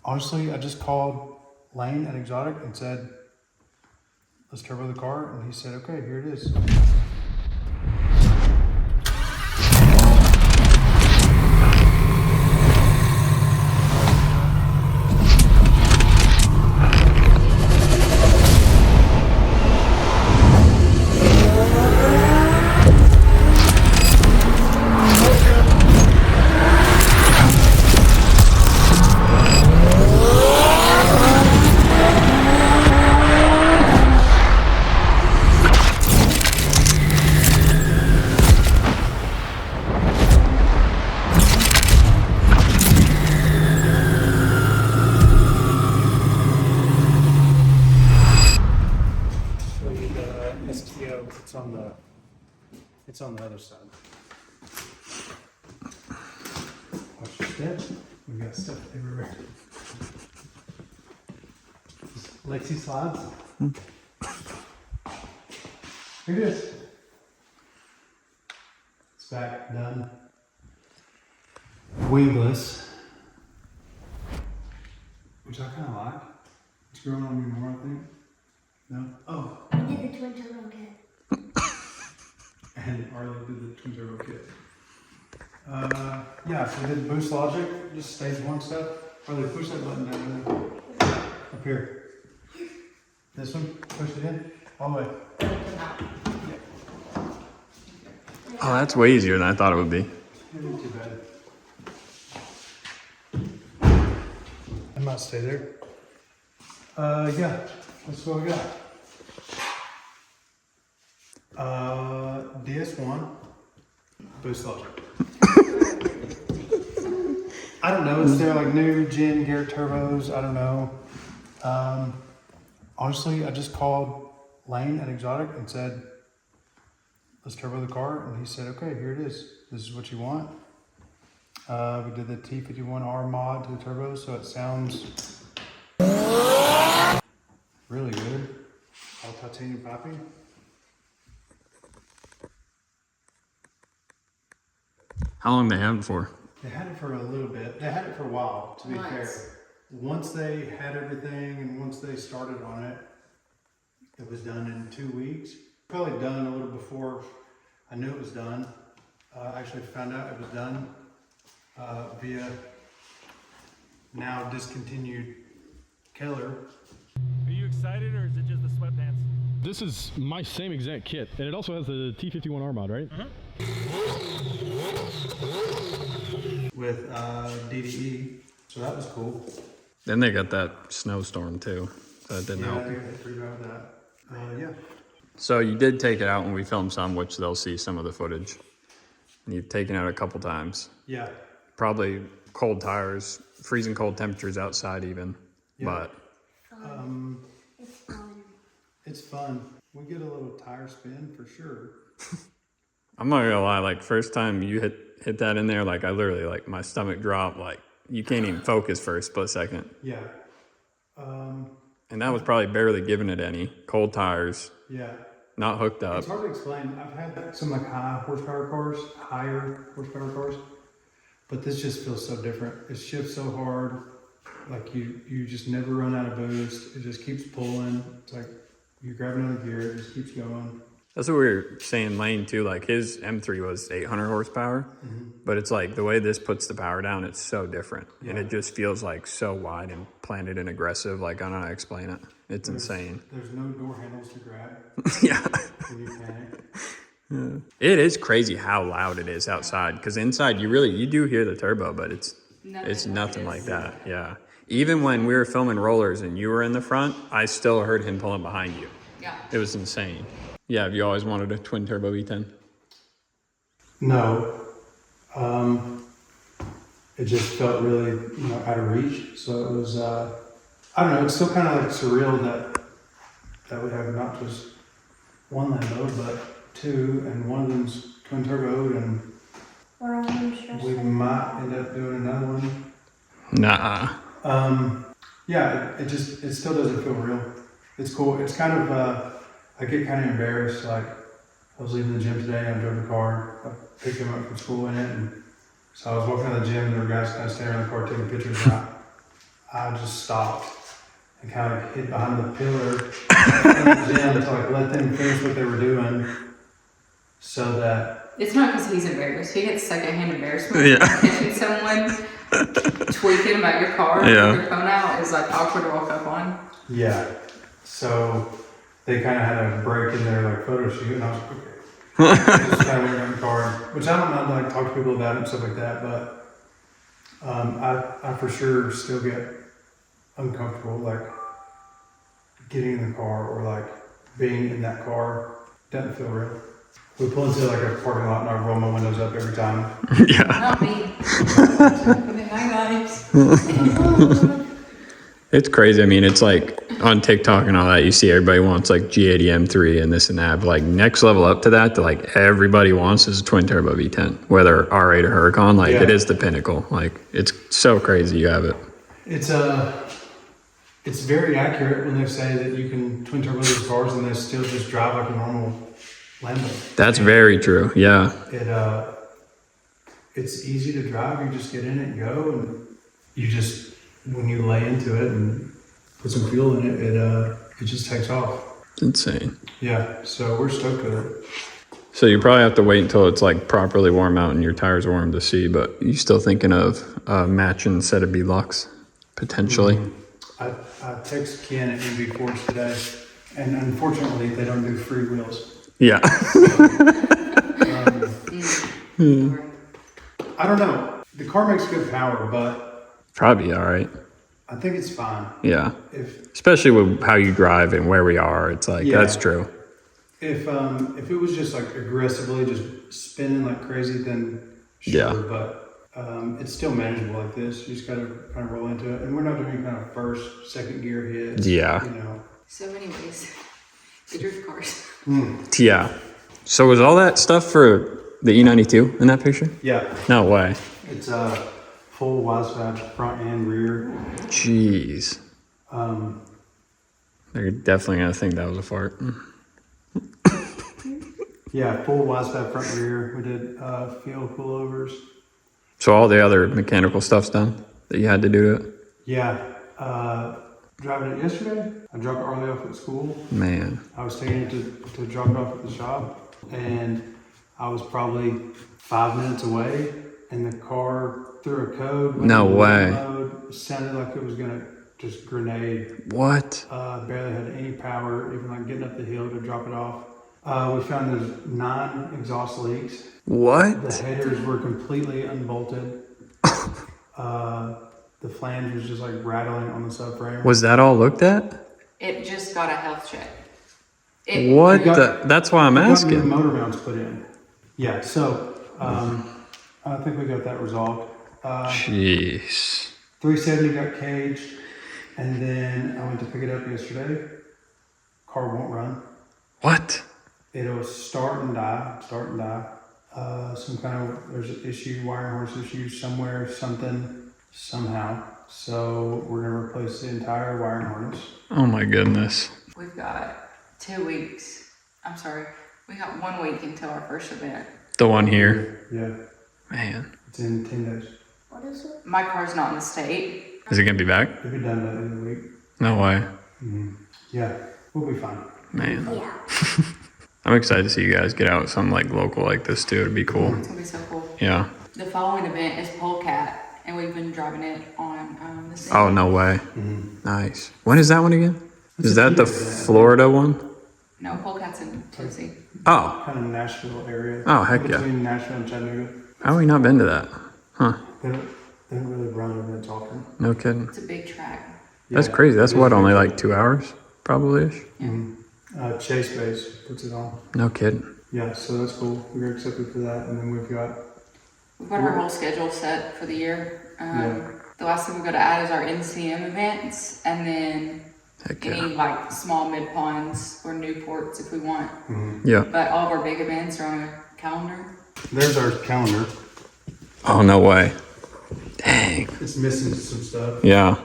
Honestly, I just called Lane at Exotic and said, let's turbo the car. And he said, okay, here it is. STO, it's on the other side. Watch your steps. We've got stuff everywhere. Lexi slides. Here it is. It's back, done. Wingless, which I kind of like. It's growing on me more, I think. No? Oh. I did the twin turbo kit. And Arlie did the twin turbo kit. Yeah, so we did boost logic, just stage one stuff. Arlie, push that button down there. Up here. This one, push it in, all the way. Oh, that's way easier than I thought it would be. It isn't too bad. I might stay there. Yeah, that's what we got. DS1, boost logic. I don't know, it's their like new gen gear turbos, I don't know. Honestly, I just called Lane at Exotic and said, let's turbo the car, and he said, okay, here it is. This is what you want. We did the T51R mod to the turbo, so it sounds really good. All titanium piping. How long they have it for? They had it for a little bit. They had it for a while, to be fair. Once they had everything and once they started on it, it was done in 2 weeks. Probably done a little before I knew it was done. I actually found out it was done via now discontinued Keller. Are you excited, or is it just the sweatpants? This is my same exact kit, and it also has the T51R mod, right? With DDE, so that was cool. Then they got that snowstorm too, so that didn't help. Yeah, they pretty bad with that. Yeah. So you did take it out when we filmed some, which they'll see some of the footage. And you've taken it out a couple times. Yeah. Probably cold tires, freezing cold temperatures outside even, Yeah. but It's fun. It's fun. We get a little tire spin for sure. I'm not gonna lie, like first time you hit that in there, like I literally, like my stomach dropped, like you can't even focus for a split second. Yeah. And that was probably barely giving it any. Cold tires, Yeah. not hooked up. It's hard to explain. I've had some like higher horsepower cars, but this just feels so different. It shifts so hard. Like you just never run out of boost. It just keeps pulling. It's like you grab another gear, it just keeps going. That's what we were saying, Lane too. Like his M3 was 800 horsepower, but it's like the way this puts the power down, it's so different. Yeah. And it just feels like so wide and planted and aggressive. Like I don't know how to explain it. It's insane. There's no door handles to grab Yeah. when you panic. Yeah. It is crazy how loud it is outside. Because inside you do hear the turbo, but it's nothing like that. Yeah. Even when we were filming rollers and you were in the front, I still heard him pulling behind you. Yeah. It was insane. Yeah, have you always wanted a twin turbo V10? No. It just felt really, out of reach. So it was, I don't know, it's still kind of like surreal that we have not just one Lambo, but two, and one of them's twin turbo, and We're all stressed. we might end up doing another one. Nah. Yeah, it still doesn't feel real. It's cool. It's kind of, I get kind of embarrassed. Like I was leaving the gym today and I drove the car. I picked him up from school in it. And so I was walking out of the gym and there were guys kind of standing around the car taking pictures. And I just stopped and kind of hid behind the pillar in the gym to like let them finish what they were doing, so that It's not because he's embarrassed. He gets secondhand embarrassment. Yeah. Catching someone tweaking about your car Yeah. with your phone out is like awkward to walk up on. yeah. So they kind of had a break in their like photo shoot, and I was like, okay. Just kind of went around the car, which I don't mind like talk to people about it and stuff like that, but I for sure still get uncomfortable like getting in the car or like being in that car. Doesn't feel real. We pull into like a parking lot and I roll my windows up every time. Yeah. Not me. Hi guys. It's crazy. I mean, it's like on TikTok and all that, you see everybody wants like G80 M3 and this and that. But like next level up to that, like everybody wants is a twin turbo V10, whether R8 or Huracan. Like it is the pinnacle. Like it's so crazy you have it. It's very accurate when they say that you can twin turbo these cars and they still just drive like a normal Lambo. That's very true. Yeah. It's easy to drive. You just get in it and go, and you just when you lay into it and put some fuel in it, it just takes off. It's insane. Yeah, so we're stoked with it. So you probably have to wait until it's like properly warm out and your tires are warm to see, but you still thinking of a matching set of B-Lux potentially? I texted Ken at MV Forge today, and unfortunately they don't do free wheels. Yeah. I don't know. The car makes good power, but Probably all right. I think it's fine. Yeah. If Especially with how you drive and where we are. It's like, Yeah. that's true. if it was just like aggressively just spinning like crazy, then sure. Yeah. But it's still manageable like this. You just gotta kind of roll into it, and we're not doing kind of first, second gear hits. Yeah. You know. So anyways, the drift cars. Yeah. So was all that stuff for the E92 in that picture? Yeah. No way. It's a full wide side front and rear. Jeez. Um, They're definitely going to think that was a fart. yeah, full wide side front and rear. We did field pullovers. So all the other mechanical stuff's done that you had to do to it? Yeah. Driving it yesterday, I dropped Arlie off at school. Man. I was taking it to drop it off at the shop, and I was probably 5 minutes away, and the car threw a code. No way. Mode, sounded like it was gonna just grenade. What? Barely had any power, even like getting up the hill to drop it off. We found there's 9 exhaust leaks. What? The headers were completely unbolted. The flange was just like rattling on the subframe. Was that all looked at? It just got a health check. What got- the? That's why I'm We got new asking. motor mounts put in. Yeah, so I think we got that resolved. Jeez. 370 got caged, and then I went to pick it up yesterday. Car won't run. What? It'll start and die. Some kind of there's an issue, wiring harness issue somewhere, something, somehow. So we're gonna replace the entire wiring harness. Oh my goodness. We've got 2 weeks. I'm sorry. We got 1 week until our first event. The one here. Yeah, Man. it's in 10 days. What is it? My car's not in the state. Is it going to be back? It'll be done by the end of the week. No way. Yeah, we'll be fine. Man. Yeah. I'm excited to see you guys get out something like local like this too. It'd be cool. It's gonna be so cool. Yeah. The following event is Polecat, and we've been driving it on the city. Oh, no way. Nice. When is that one again? Is that the Florida one? No, Polecat's in Tennessee. Oh. Kind of Nashville area. Oh, heck yeah. Between Nashville and Chattanooga. How have we not been to that? Huh. They don't really run events often. No kidding. It's a big track. That's Yeah. crazy. That's what, only like 2 hours? Probably-ish? Chase Base puts it on. No kidding. Yeah, so that's cool. We're accepted for that, and then we've got We've got our whole schedule set for the year. The last thing we've got to add is our NCM events, and then Heck yeah. any like small mid ponds or Newports if we want. Yeah. But all of our big events are on a calendar. there's our calendar. Oh, no way. Dang. It's missing some stuff, Yeah.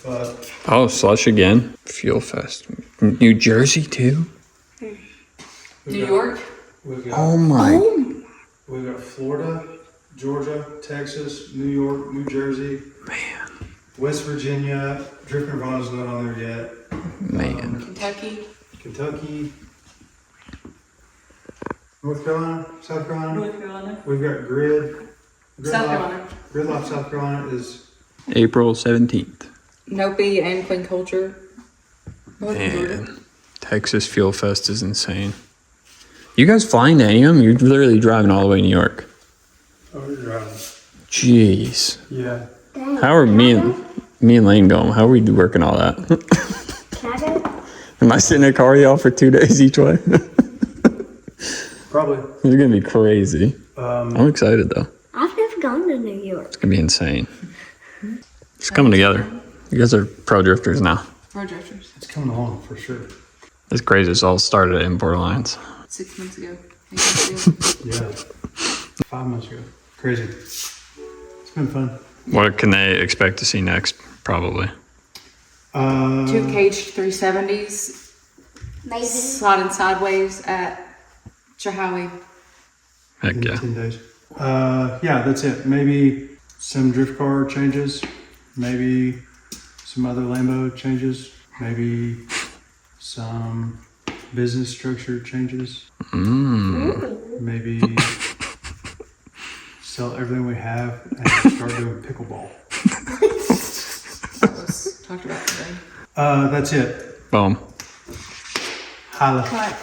but Oh, Slush again. Fuel Fest. New Jersey too? New York. we've got Oh my. we've got Florida, Georgia, Texas, New York, New Jersey, Man. West Virginia, Drift Nirvana's not on there yet. Man. Kentucky. Kentucky, North Carolina, South Carolina. North Carolina. We've got Grid. South Carolina. Gridlock, South Carolina is April 17th. Nopi and Queen Culture. North Georgia. Man, Texas Fuel Fest is insane. You guys flying to any of them? You're literally driving all the way to New York. oh, you're driving. Jeez. Yeah. Dang. How are me and Lane going? How are we working all that? Can I go? Am I sitting in a car with y'all for 2 days each way? Probably. It's gonna be crazy. I'm excited though. I've never gone to New York. It's gonna be insane. It's coming together. You guys are pro drifters now. Road drifters. It's coming along for sure. It's crazy. It's all started at Import Alliance. 6 months ago. 8 months ago. Yeah. 5 months ago. Crazy. It's been fun. What can they expect to see next? Probably. 2 caged 370s. Maybe. Sliding sideways at Chahowie. Heck In yeah. 10 days. Yeah, that's it. Maybe some drift car changes. Maybe some other Lambo changes. Maybe some business structure changes. Maybe sell everything we have and start doing pickleball. That was talked about today. That's it. Boom. Holla. Cut.